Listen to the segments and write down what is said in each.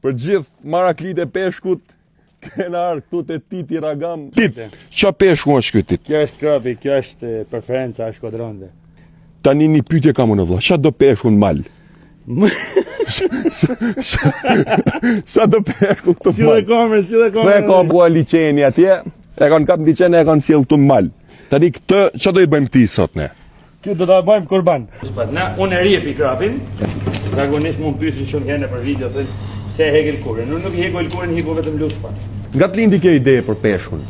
Për gjithë maraklit e peshkut, kena arë këtu të Titi Ragam. Qa peshku është këtë tit? Kjo është krapi, kjo është preferenca e shkodronëve. Tani një pyetje kam unë vëlla, qa do peshku në mal? Sa do peshku këtu Si dhe kamerë, si dhe Me kamerë. ka bua liqeni atje, e kanë kap liqeni e kanë sjell këtu në mal. Tani këtë, qa do i bëjmë këti sot ne? Kjo do ta bëjmë kurban. Na, unë e rjepi krapin, zagonisht mund pyesin shumë herë për video, thënë se e hekë lkurin. Unë nuk i heko lkurin, heko vetëm luspa. Nga të lindi kjo ide për peshkun?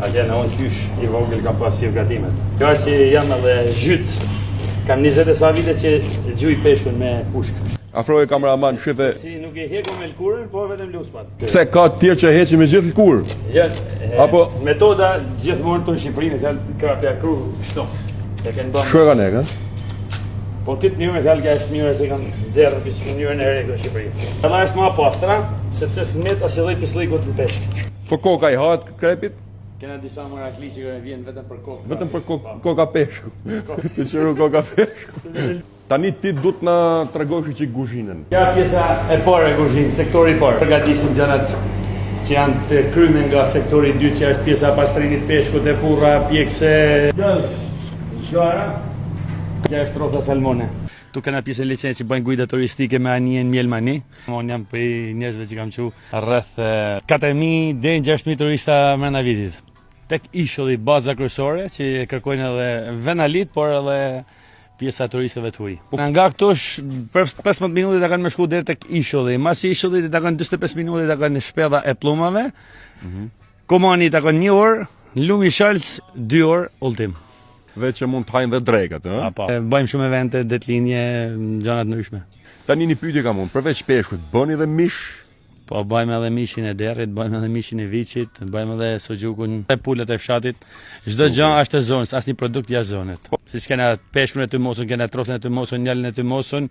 Atje në unë qysh i vogël kam pas si gatimet. Ka që jam edhe zhyt, kam 20 e sa vite që gjuj peshkun me pushkë. Afroj kameraman, shife, Si nuk i heko me lkurin, po vetëm luspat. pse ka të tjerë që heqi me gjithë lkur? Apo- Metoda gjithmonë të në Shqipëri me fjalë krapja kru kështu. E kanë bën. Shkoj kanë eka? Po këtë mënyrë me fjalë ka është mënyra se kanë nxjerrë këtë mënyrën e re në Shqipëri. Alla është më pastra, sepse s'met as edhe pislikut në peshk. Po koka i hat krepit? Kena disa marakli që vjen vetëm për kokë. Vetëm për koka peshku. Të qëru koka peshku. Tani ti du të na tregosh që kuzhinën. Kjo pjesa e parë e kuzhinës, sektori i parë. Përgatisim gjanat që janë të kryme nga sektori i dytë që është pjesa pastrimit peshkut e furra, pjekse, zgjara, kjo është trofa salmone. Tu kena pjesën liçen që bëjnë gujda turistike me anijen Mjelmani. Unë jam për njerëzve që kam qu rreth 4.000 deri në 6.000 turista brenda vitit. Tek ishulli baza kryesore që kërkojnë edhe venalit, por edhe pjesa e turistëve të huaj. Nga këtu për 15 minuta ta kanë më shku deri tek ishulli. Mas ishullit ta kanë 45 minuta ta kanë shpedha e plumave. Komani ta kanë 1 orë, lumi shalc 2 orë ultim. Dhe që mund të hajnë dhe dregat, ë? Bëjmë shumë evente, detlinje, gjana të ndryshme. Tani një pyetje kam unë, përveç peshkut, bëni edhe mish? Po bëjmë edhe mishin e derrit, bëjmë edhe mishin e viçit, bëjmë edhe sogjukun, e pulët e fshatit. Çdo gjë është e zonës, asnjë produkt jashtë zonës. Siç kena peshkun e Tymosun, kena trofën e Tymosun, njalën e Tymosun,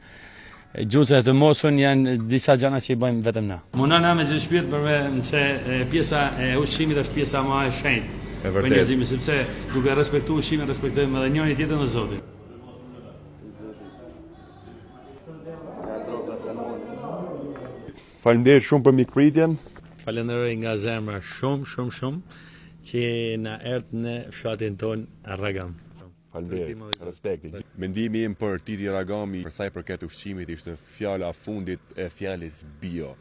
gjucën e Tymosun, janë disa gjëra që i bëjmë vetëm na. Munana me gjithë shpirt përve se pjesa e ushqimit është pjesa më e shenjtë. E Për vërtet. njerëzimin, sepse duke respektuar ushqimin, respektojmë edhe njëri tjetrën dhe Zotin. Faleminderit shumë për mikpritjen. Falenderoj nga zemra shumë që na erdhë në fshatin ton Ragam. Faleminderit, respekti. Mendimi im për Titi Ragami, për sa i përket ushqimit, ishte fjala fundit e fjalës bio.